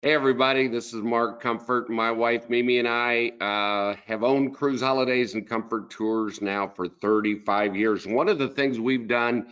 Hey everybody, this is Mark Comfort. My wife Mimi and I have owned Cruise Holidays and Comfort Tours now for 35 years. And one of the things we've done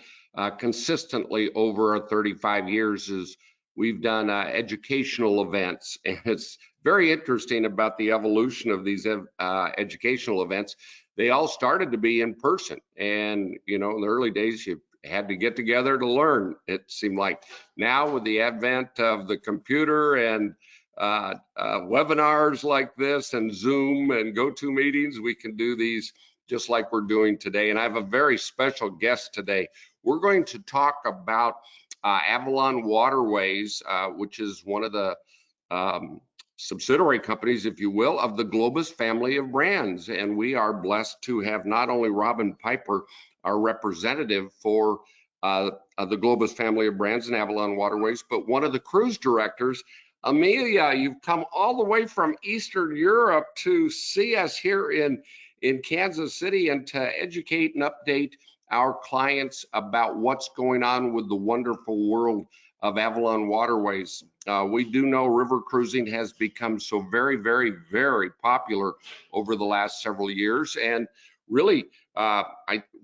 consistently over our 35 years is we've done educational events. And it's very interesting about the evolution of these educational events. They all started to be in person. And, you know, in the early days, you had to get together to learn, it seemed like. Now with the advent of the computer and webinars like this and Zoom and GoToMeetings, we can do these just like we're doing today. And I have a very special guest today. We're going to talk about Avalon Waterways, which is one of the subsidiary companies, if you will, of the Globus Family of Brands. And we are blessed to have not only Robin Piper, our representative for the Globus Family of Brands and Avalon Waterways, but one of the cruise directors. Amelia, you've come all the way from Eastern Europe to see us here in Kansas City and to educate and update our clients about what's going on with the wonderful world of Avalon Waterways. We do know river cruising has become so very, very, very popular over the last several years. And really,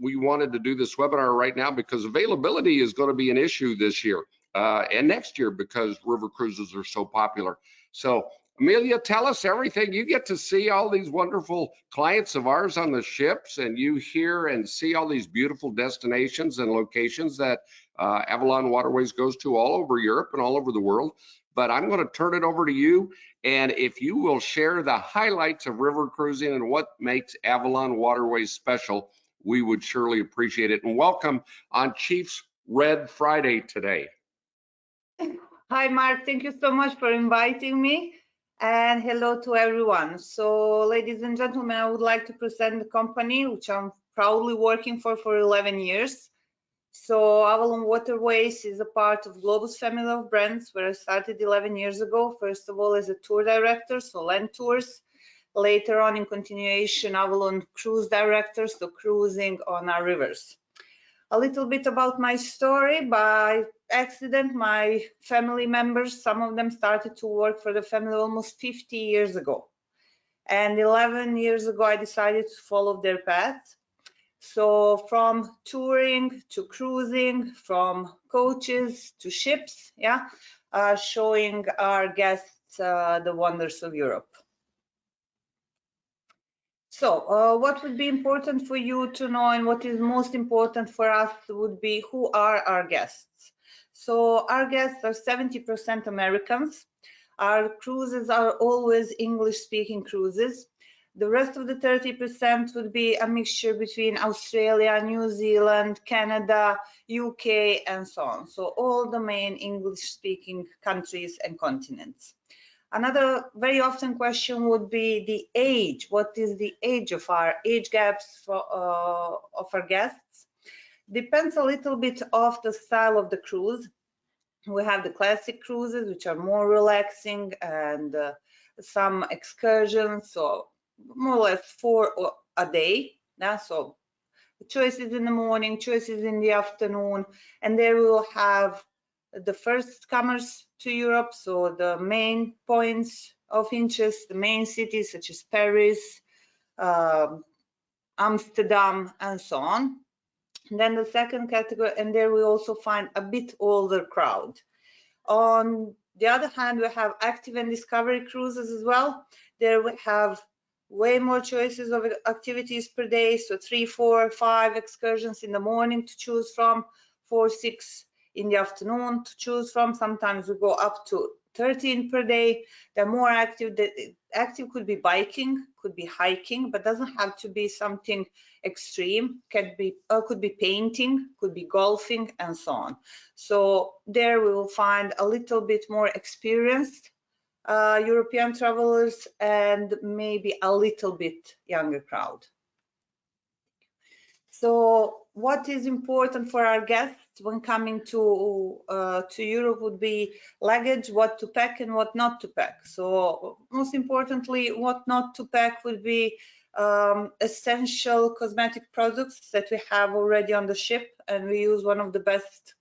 we wanted to do this webinar right now because availability is going to be an issue this year and next year because river cruises are so popular. So Amelia, tell us everything. You get to see all these wonderful clients of ours on the ships, and you hear and see all these beautiful destinations and locations that Avalon Waterways goes to all over Europe and all over the world. But I'm going to turn it over to you. And if you will share the highlights of river cruising and what makes Avalon Waterways special, we would surely appreciate it. And welcome on Chiefs Red Friday today. Hi, Mark. Thank you so much for inviting me. And hello to everyone. So, ladies and gentlemen, I would like to present the company, which I'm proudly working for 11 years. So Avalon Waterways is a part of Globus Family of Brands, where I started 11 years ago. First of all, as a tour director, so land tours. Later on, in continuation, Avalon Cruise Director, so cruising on our rivers. A little bit about my story. By accident, my family members, some of them started to work for the family almost 50 years ago. And 11 years ago, I decided to follow their path. So from touring to cruising, from coaches to ships, showing our guests the wonders of Europe. So what would be important for you to know, and what is most important for us would be who are our guests. So our guests are 70% Americans. Our cruises are always English-speaking cruises. The rest of the 30% would be a mixture between Australia, New Zealand, Canada, UK, and so on. So all the main English-speaking countries and continents. Another very often question would be the age. What is the age of our age gaps of our guests? Depends a little bit of the style of the cruise. We have the classic cruises, which are more relaxing, and some excursions, so more or less 4 a day. So choices in the morning, choices in the afternoon, and there we will have the first comers to Europe, so the main points of interest, the main cities such as Paris, Amsterdam, and so on. And then the second category, and there we also find a bit older crowd. On the other hand, we have active and discovery cruises as well. There we have way more choices of activities per day, so 3, 4, 5 excursions in the morning to choose from, 4, 6 in the afternoon to choose from. Sometimes we go up to 13 per day. They're more active. Active could be biking, could be hiking, but doesn't have to be something extreme. Could be painting, could be golfing, and so on. So there we will find a little bit more experienced European travelers and maybe a little bit younger crowd. So what is important for our guests when coming to Europe would be luggage, what to pack and what not to pack. So most importantly, what not to pack would be essential cosmetic products that we have already on the ship, and we use one of the best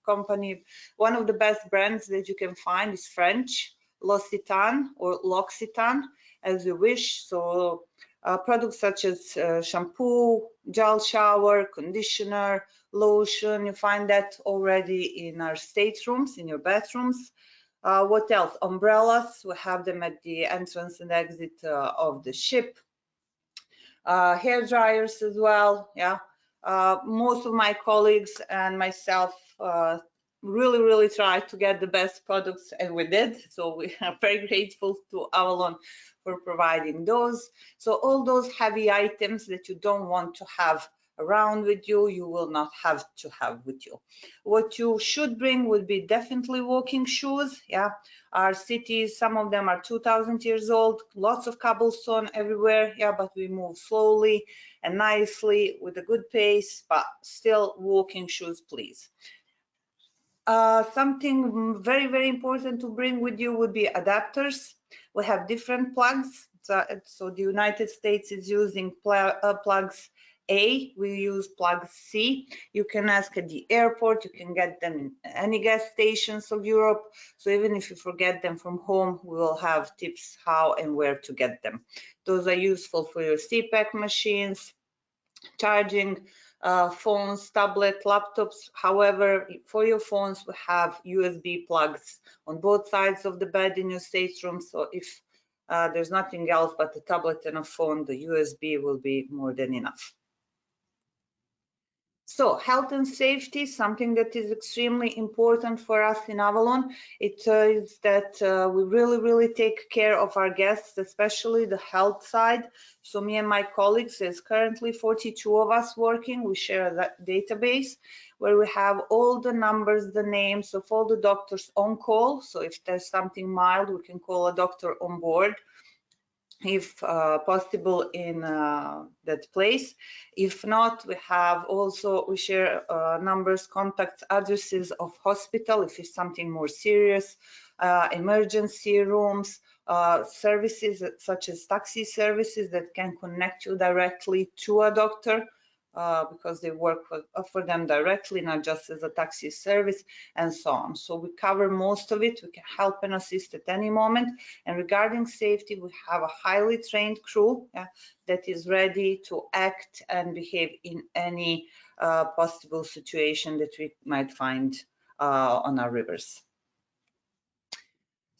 brands that you can find is French. L'Occitane or L'Occitane, as you wish. So products such as shampoo, gel shower, conditioner, lotion, you find that already in our staterooms, in your bathrooms. What else? Umbrellas, we have them at the entrance and exit of the ship. Hair dryers as well, yeah. Most of my colleagues and myself really tried to get the best products, and we did. So we are very grateful to Avalon for providing those. So all those heavy items that you don't want to have around with you, you will not have to have with you. What you should bring would be definitely walking shoes. Yeah, our cities, some of them are 2,000 years old, lots of cobblestone everywhere. Yeah, but we move slowly and nicely with a good pace, but still walking shoes, please. Something very important to bring with you would be adapters. We have different plugs. So the United States is using plugs A, we use plug C. You can ask at the airport, you can get them in any gas stations of Europe. So even if you forget them from home, we will have tips how and where to get them. Those are useful for your CPAC machines, charging phones, tablet, laptops. However, for your phones, we have USB plugs on both sides of the bed in your stateroom. So if there's nothing else but a tablet and a phone, the USB will be more than enough. So health and safety, something that is extremely important for us in Avalon. It is that we really take care of our guests, especially the health side. So me and my colleagues, there's currently 42 of us working. We share that database where we have all the numbers, the names of all the doctors on call. So if there's something mild, we can call a doctor on board, if possible, in that place. If not, we have also, we share numbers, contacts, addresses of hospital if it's something more serious, emergency rooms, services such as taxi services that can connect you directly to a doctor, because they work for them directly, not just as a taxi service, and so on. So we cover most of it. We can help and assist at any moment. And regarding safety, we have a highly trained crew that is ready to act and behave in any possible situation that we might find on our rivers.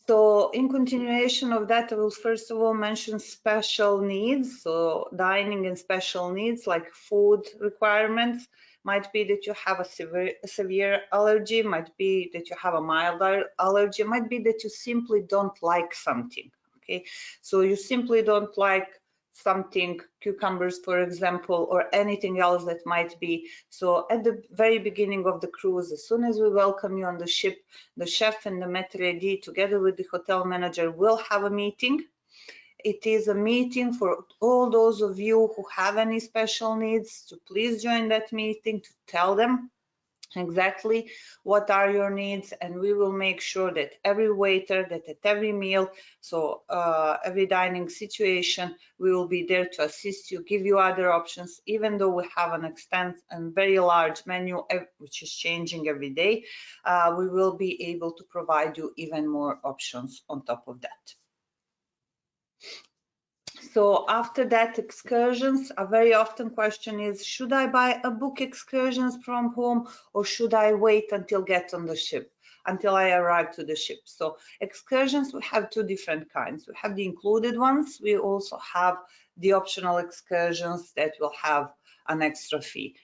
So in continuation of that, I will first of all mention special needs. So dining and special needs like food requirements. Might be that you have a severe allergy, might be that you have a mild allergy, might be that you simply don't like something, okay? So you simply don't like something, cucumbers, for example, or anything else that might be. So at the very beginning of the cruise, as soon as we welcome you on the ship, the chef and the maître d', together with the hotel manager, will have a meeting. It is a meeting for all those of you who have any special needs to please join that meeting, to tell them exactly what are your needs, and we will make sure that every waiter, that at every meal, so every dining situation, we will be there to assist you, give you other options. Even though we have an extensive and very large menu which is changing every day, we will be able to provide you even more options on top of that. So after that, excursions, a very often question is, should I buy a book excursions from home, or should I wait until get on the ship, until I arrive to the ship? So excursions, we have two different kinds. We have the included ones. We also have the optional excursions that will have an extra fee.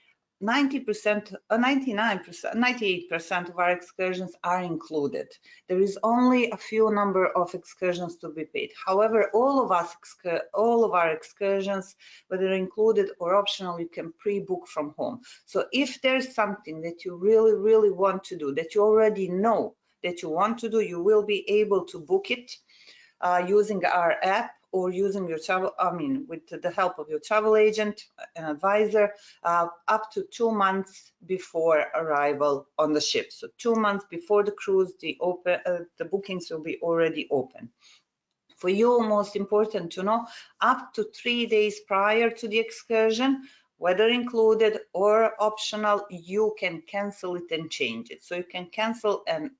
90%, 99%, 98% of our excursions are included. There is only a few number of excursions to be paid. However, all of our excursions, whether included or optional, you can pre-book from home. So if there's something that you really want to do, that you already know that you want to do, you will be able to book it using our app, or using your travel, with the help of your travel agent and advisor, up to 2 months before arrival on the ship. So 2 months before the cruise, the bookings will be already open. For you, most important to know, up to 3 days prior to the excursion, whether included or optional, you can cancel it and change it. So you can cancel and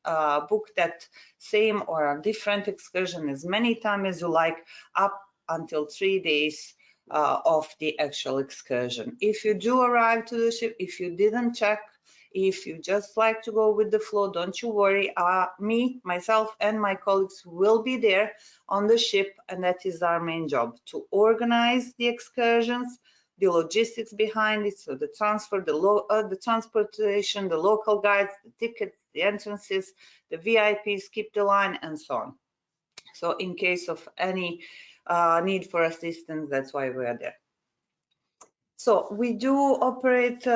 book that same or a different excursion as many times as you like, up until 3 days of the actual excursion. If you do arrive to the ship, if you didn't check, if you just like to go with the flow, don't you worry. Myself, and my colleagues will be there on the ship, and that is our main job, to organize the excursions, the logistics behind it, so the transfer, the transportation, the local guides, the tickets, the entrances, the VIPs, keep the line, and so on. So in case of any need for assistance, that's why we are there. So we do operate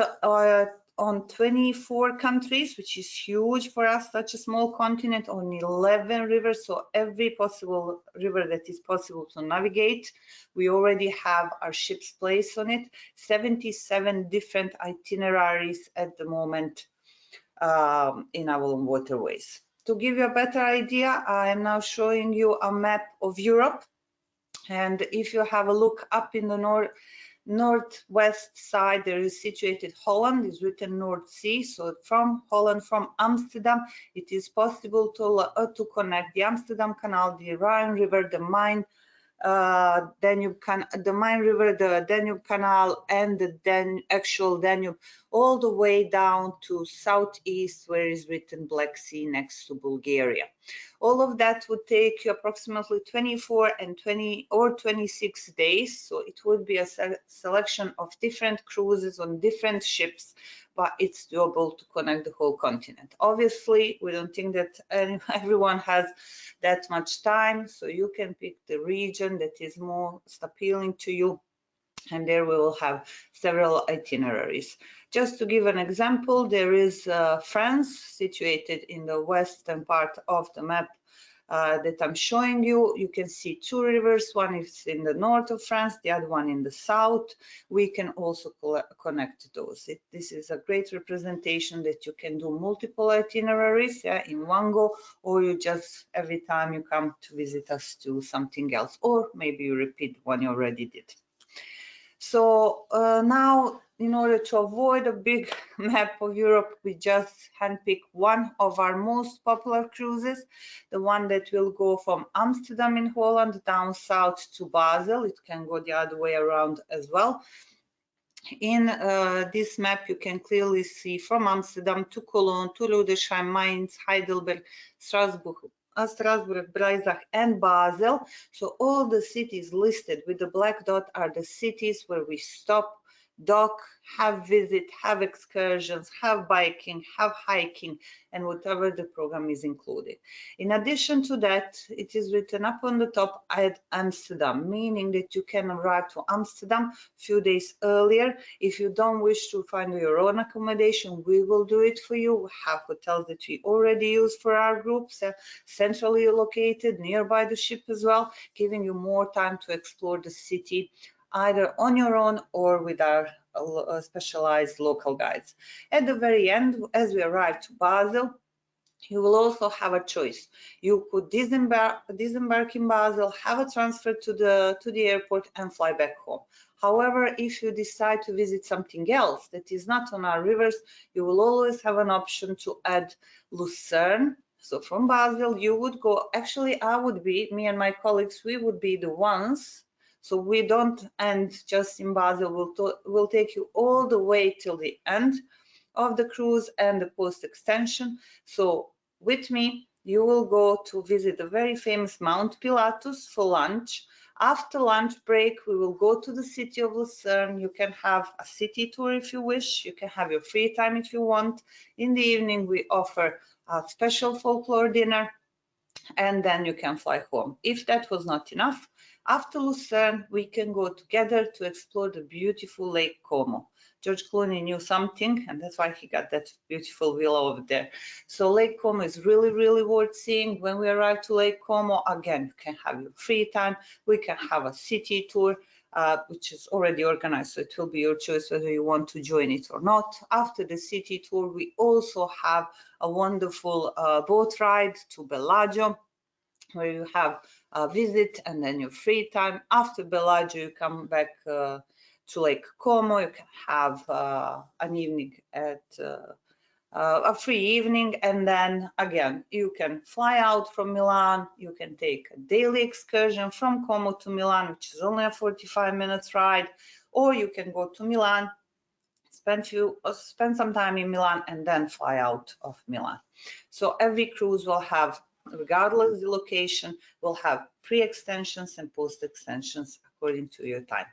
on 24 countries, which is huge for us, such a small continent, on 11 rivers. So every possible river that is possible to navigate, we already have our ships placed on it. 77 different itineraries at the moment in Avalon Waterways. To give you a better idea, I am now showing you a map of Europe. And if you have a look up in the northwest side, there is situated Holland, is written North Sea. So from Holland, from Amsterdam, it is possible to connect the Amsterdam Canal, the Rhine River, the Main River, the Danube Canal, and the actual Danube, all the way down to southeast, where is written Black Sea next to Bulgaria. All of that would take you approximately 24 and 20 or 26 days. So it would be a selection of different cruises on different ships, but it's doable to connect the whole continent. Obviously, we don't think that everyone has that much time, so you can pick the region that is most appealing to you, and there we will have several itineraries. Just to give an example, there is France, situated in the western part of the map that I'm showing you. You can see two rivers. One is in the north of France, the other one in the south. We can also connect those. This is a great representation that you can do multiple itineraries in one go, or you just, every time you come to visit us, do something else, or maybe you repeat one you already did. So now, in order to avoid a big map of Europe, we just handpick one of our most popular cruises, the one that will go from Amsterdam in Holland down south to Basel. It can go the other way around as well. In this map, you can clearly see from Amsterdam to Cologne, to Rudesheim, Mainz, Heidelberg, Strasbourg, Breisach, and Basel. So all the cities listed with the black dot are the cities where we stop, dock, have visit, have excursions, have biking, have hiking, and whatever the program is included. In addition to that, it is written up on the top at Amsterdam, meaning that you can arrive to Amsterdam a few days earlier. If you don't wish to find your own accommodation, we will do it for you. We have hotels that we already use for our groups, centrally located nearby the ship as well, giving you more time to explore the city, either on your own or with our specialized local guides. At the very end, as we arrive to Basel, you will also have a choice. You could disembark in Basel, have a transfer to the airport, and fly back home. However, if you decide to visit something else that is not on our rivers, you will always have an option to add Lucerne. So from Basel, you would go, actually, me and my colleagues, we would be the ones. So we don't end just in Basel. We'll take you all the way till the end of the cruise and the post extension. So with me, you will go to visit the very famous Mount Pilatus for lunch. After lunch break, we will go to the city of Lucerne. You can have a city tour if you wish. You can have your free time if you want. In the evening, we offer a special folklore dinner, and then you can fly home. If that was not enough, after Lucerne, we can go together to explore the beautiful Lake Como. George Clooney knew something, and that's why he got that beautiful villa over there. So Lake Como is really, really worth seeing. When we arrive to Lake Como, again, you can have your free time. We can have a city tour, which is already organized, so it will be your choice whether you want to join it or not. After the city tour, we also have a wonderful boat ride to Bellagio, where you have a visit and then your free time. After Bellagio, you come back to Lake Como. You can have an evening at a free evening, and then again you can fly out from Milan. You can take a daily excursion from Como to Milan, which is only a 45 minutes ride, or you can go to Milan, spend some time in Milan, and then fly out of Milan. So every cruise will have, regardless the location, will have pre-extensions and post-extensions according to your time.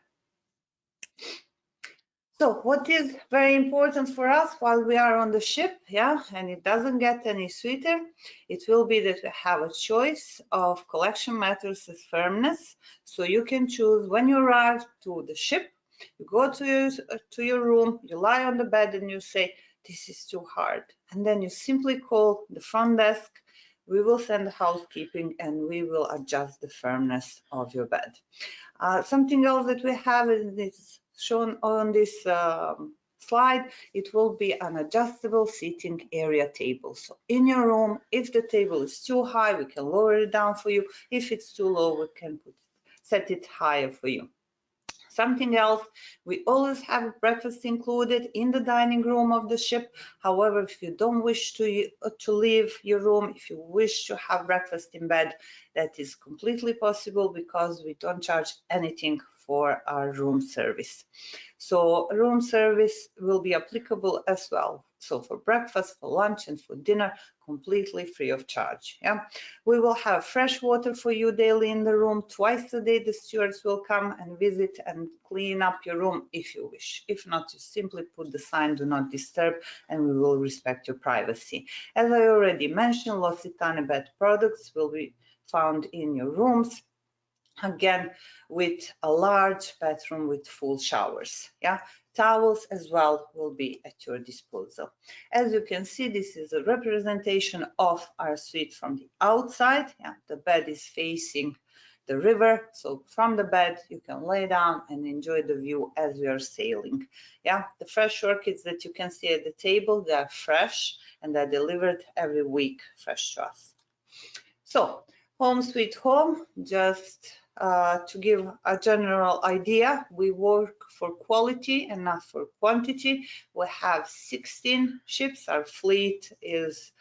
So what is very important for us while we are on the ship, and it doesn't get any sweeter, it will be that we have a choice of collection matters as firmness. So you can choose when you arrive to the ship, you go to your room, you lie on the bed and you say, this is too hard. And then you simply call the front desk, we will send housekeeping and we will adjust the firmness of your bed. Something else that we have is shown on this slide. It will be an adjustable seating area table. So in your room, if the table is too high, we can lower it down for you. If it's too low, we can set it higher for you. Something else, we always have breakfast included in the dining room of the ship. However, if you don't wish to leave your room, if you wish to have breakfast in bed, that is completely possible because we don't charge anything for our room service. So room service will be applicable as well. So for breakfast, for lunch, and for dinner, completely free of charge. We will have fresh water for you daily in the room. Twice a day, the stewards will come and visit and clean up your room if you wish. If not, you simply put the sign, do not disturb, and we will respect your privacy. As I already mentioned, L'Occitane bed products will be found in your rooms. Again, with a large bathroom with full showers. Towels as well will be at your disposal. As you can see, this is a representation of our suite from the outside. The bed is facing the river, so from the bed you can lay down and enjoy the view as we are sailing. The fresh orchids that you can see at the table, they are fresh and they're delivered every week fresh to us. So home sweet home, just to give a general idea, we work for quality and not for quantity. We have 16 ships. Our fleet is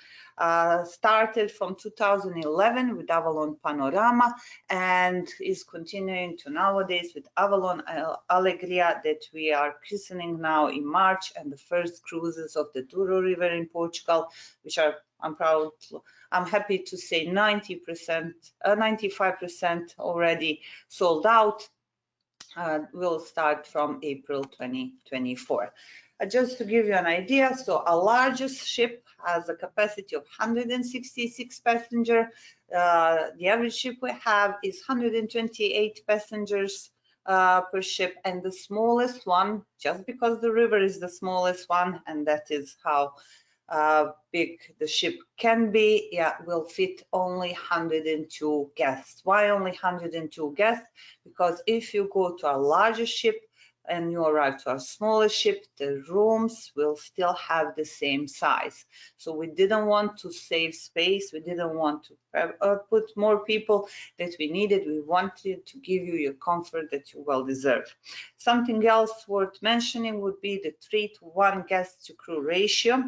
started from 2011 with Avalon Panorama and is continuing to nowadays with Avalon Alegria that we are christening now in March, and the first cruises of the Douro River in Portugal, which are, I'm happy to say 95% already sold out, will start from April 2024. Just to give you an idea, so our largest ship has a capacity of 166 passengers. The average ship we have is 128 passengers per ship, and the smallest one, just because the river is the smallest one, and that is how big the ship can be, will fit only 102 guests. Why only 102 guests? Because if you go to a larger ship and you arrive to a smaller ship, the rooms will still have the same size. So we didn't want to save space. We didn't want to put more people that we needed. We wanted to give you your comfort that you well deserve. Something else worth mentioning would be the 3-to-1 guest to crew ratio,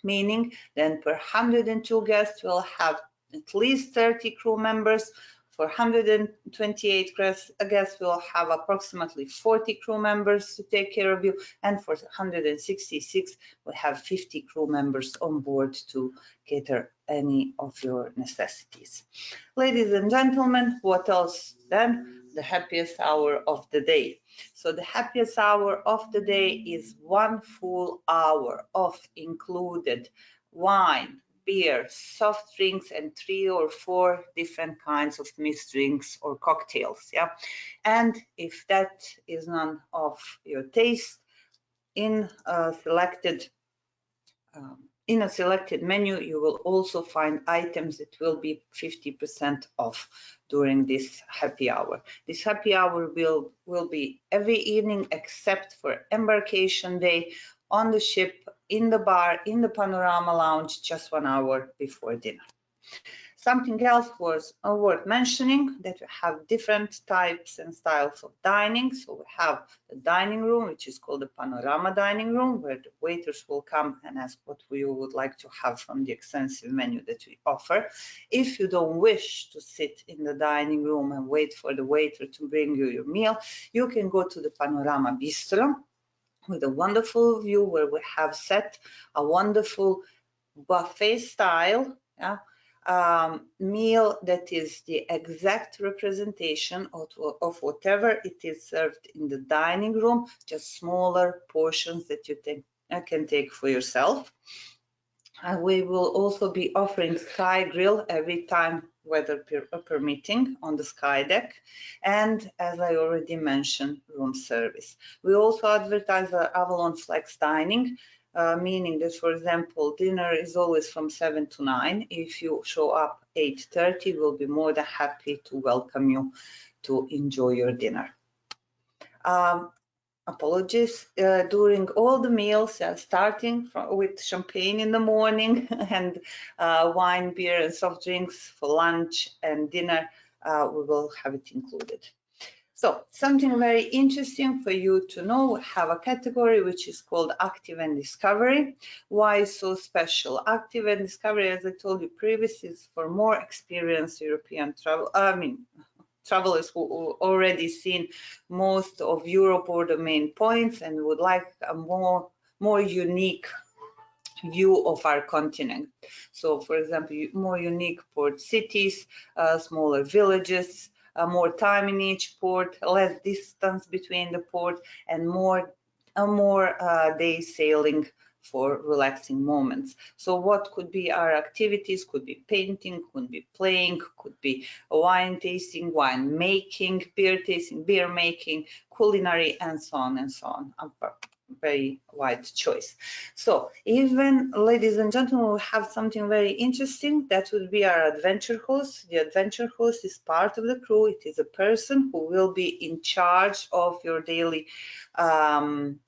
meaning then per 102 guests we'll have at least 30 crew members. For 128 guests, we'll have approximately 40 crew members to take care of you, and for 166, we'll have 50 crew members on board to cater any of your necessities. Ladies and gentlemen, what else then? The happiest hour of the day. So the happiest hour of the day is 1 full hour of included wine, beer, soft drinks, and 3 or 4 different kinds of mixed drinks or cocktails. And if that is none of your taste, in a selected menu, you will also find items that will be 50% off during this happy hour. This happy hour will be every evening except for embarkation day, on the ship, in the bar, in the panorama lounge, just 1 hour before dinner. Something else was worth mentioning, that we have different types and styles of dining. So we have the dining room, which is called the panorama dining room, where the waiters will come and ask what you would like to have from the extensive menu that we offer. If you don't wish to sit in the dining room and wait for the waiter to bring you your meal, you can go to the panorama bistro with a wonderful view where we have set a wonderful buffet style meal that is the exact representation of whatever it is served in the dining room, just smaller portions that you can take for yourself. And we will also be offering sky grill every time, weather permitting, on the sky deck. And as I already mentioned, room service. We also advertise our Avalon Flex Dining, meaning that, for example, dinner is always from 7 to 9. If you show up 8:30, we'll be more than happy to welcome you to enjoy your dinner. Apologies, during all the meals, starting with champagne in the morning and wine, beer, and soft drinks for lunch and dinner, we will have it included. So something very interesting for you to know, we have a category which is called Active and Discovery. Why so special? Active and Discovery, as I told you previously, is for more experienced European travelers who already seen most of Europe or the main points and would like a more unique view of our continent. So, for example, more unique port cities, smaller villages, more time in each port, less distance between the port, and more days sailing for relaxing moments. So what could be our activities? Could be painting, could be playing, could be wine tasting, wine making, beer tasting, beer making, culinary, and so on and so on. A very wide choice. So even, ladies and gentlemen, we have something very interesting. That would be our adventure host. The adventure host is part of the crew. It is a person who will be in charge of your daily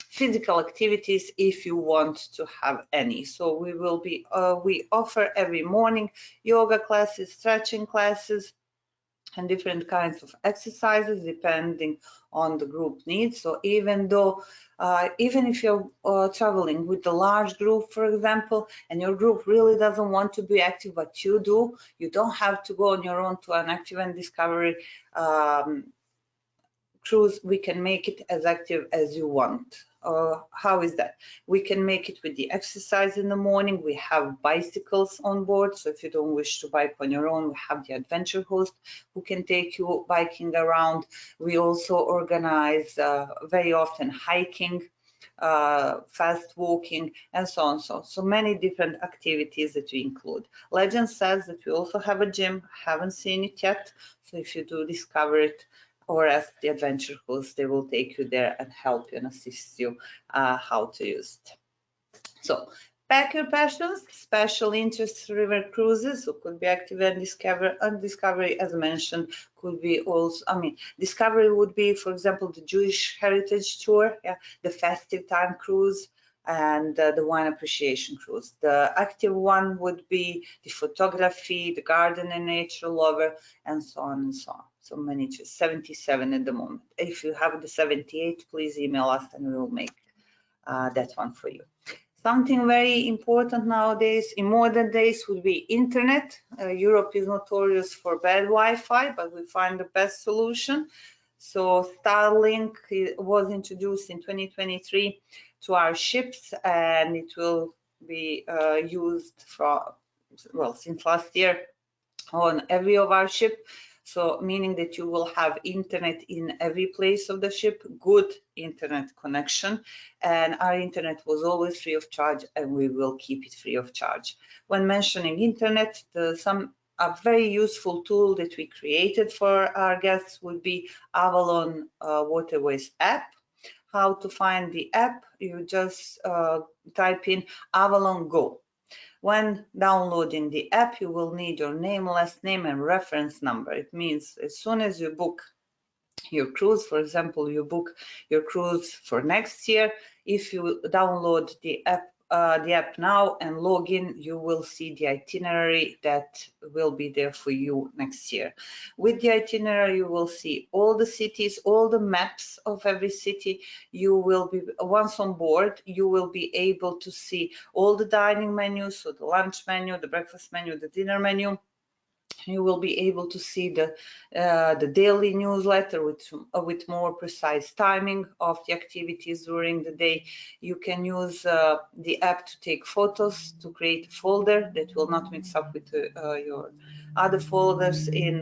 physical activities if you want to have any. So we will be we offer every morning yoga classes, stretching classes, and different kinds of exercises depending on the group needs. So even if you're traveling with a large group, for example, and your group really doesn't want to be active, but you do, you don't have to go on your own to an Active and Discovery cruise. We can make it as active as you want. How is that? We can make it with the exercise in the morning. We have bicycles on board, so if you don't wish to bike on your own, we have the adventure host who can take you biking around. We also organize very often hiking, fast walking, and so on. So many different activities that we include. Legend says that we also have a gym. Haven't seen it yet, so if you do discover it, or ask the adventure host, they will take you there and help you and assist you how to use it. So pack your passions, special interest river cruises, so could be Active and Discovery, as mentioned, could be also, Discovery would be, for example, the Jewish Heritage Tour, the Festive Time Cruise, and the Wine Appreciation Cruise. The active one would be the photography, the garden and nature lover, and so on and so on. So many, 77 at the moment. If you have the 78, please email us and we will make that one for you. Something very important nowadays, in modern days, would be internet. Europe is notorious for bad Wi-Fi, but we find the best solution. So Starlink was introduced in 2023 to our ships, and it will be used since last year on every of our ship. So meaning that you will have internet in every place of the ship, good internet connection, and our internet was always free of charge, and we will keep it free of charge. When mentioning internet, a very useful tool that we created for our guests would be Avalon Waterways app. How to find the app? You just type in Avalon Go. When downloading the app, you will need your name, last name, and reference number. It means as soon as you book your cruise, for example, you book your cruise for next year, if you download the app the app now and log in, you will see the itinerary that will be there for you next year. With the itinerary, you will see all the cities, all the maps of every city. You will be, once on board, you will be able to see all the dining menus, so the lunch menu, the breakfast menu, the dinner menu. You will be able to see the daily newsletter with more precise timing of the activities during the day. You can use the app to take photos, to create a folder that will not mix up with your other folders in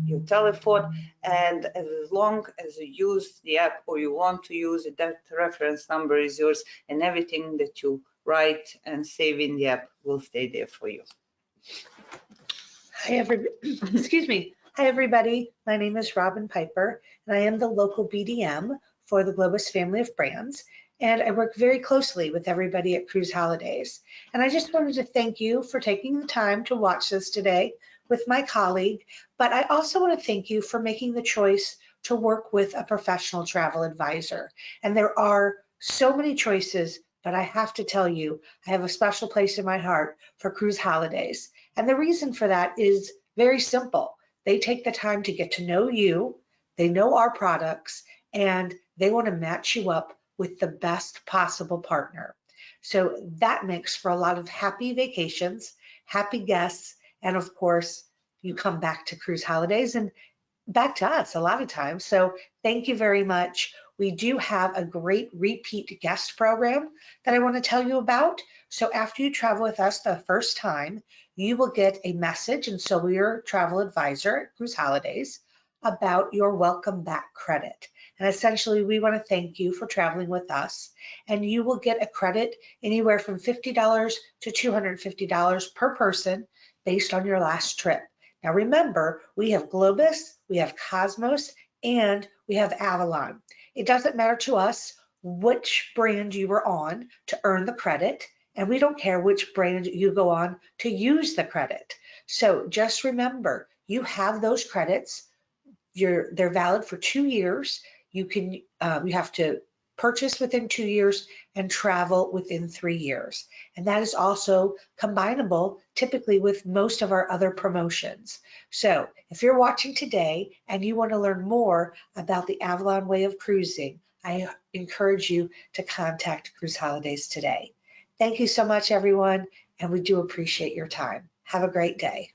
your telephone. And as long as you use the app or you want to use it, that reference number is yours, and everything that you write and save in the app will stay there for you. Hi, excuse me. Hi, everybody. My name is Robin Piper, and I am the local BDM for the Globus Family of Brands, and I work very closely with everybody at Cruise Holidays. And I just wanted to thank you for taking the time to watch this today with my colleague, but I also want to thank you for making the choice to work with a professional travel advisor. And there are so many choices, but I have to tell you, I have a special place in my heart for Cruise Holidays. And the reason for that is very simple. They take the time to get to know you, they know our products, and they want to match you up with the best possible partner. So that makes for a lot of happy vacations, happy guests, and of course, you come back to Cruise Holidays and back to us a lot of times. So thank you very much. We do have a great repeat guest program that I want to tell you about. So after you travel with us the first time, you will get a message, and so will your travel advisor at Cruise Holidays, about your welcome back credit. And essentially, we want to thank you for traveling with us, and you will get a credit anywhere from $50 to $250 per person based on your last trip. Now remember, we have Globus, we have Cosmos, and we have Avalon. It doesn't matter to us which brand you were on to earn the credit, and we don't care which brand you go on to use the credit. So just remember, you have those credits. They're valid for 2 years. You have to purchase within 2 years and travel within 3 years. And that is also combinable typically with most of our other promotions. So if you're watching today and you want to learn more about the Avalon way of cruising, I encourage you to contact Cruise Holidays today. Thank you so much, everyone, and we do appreciate your time. Have a great day.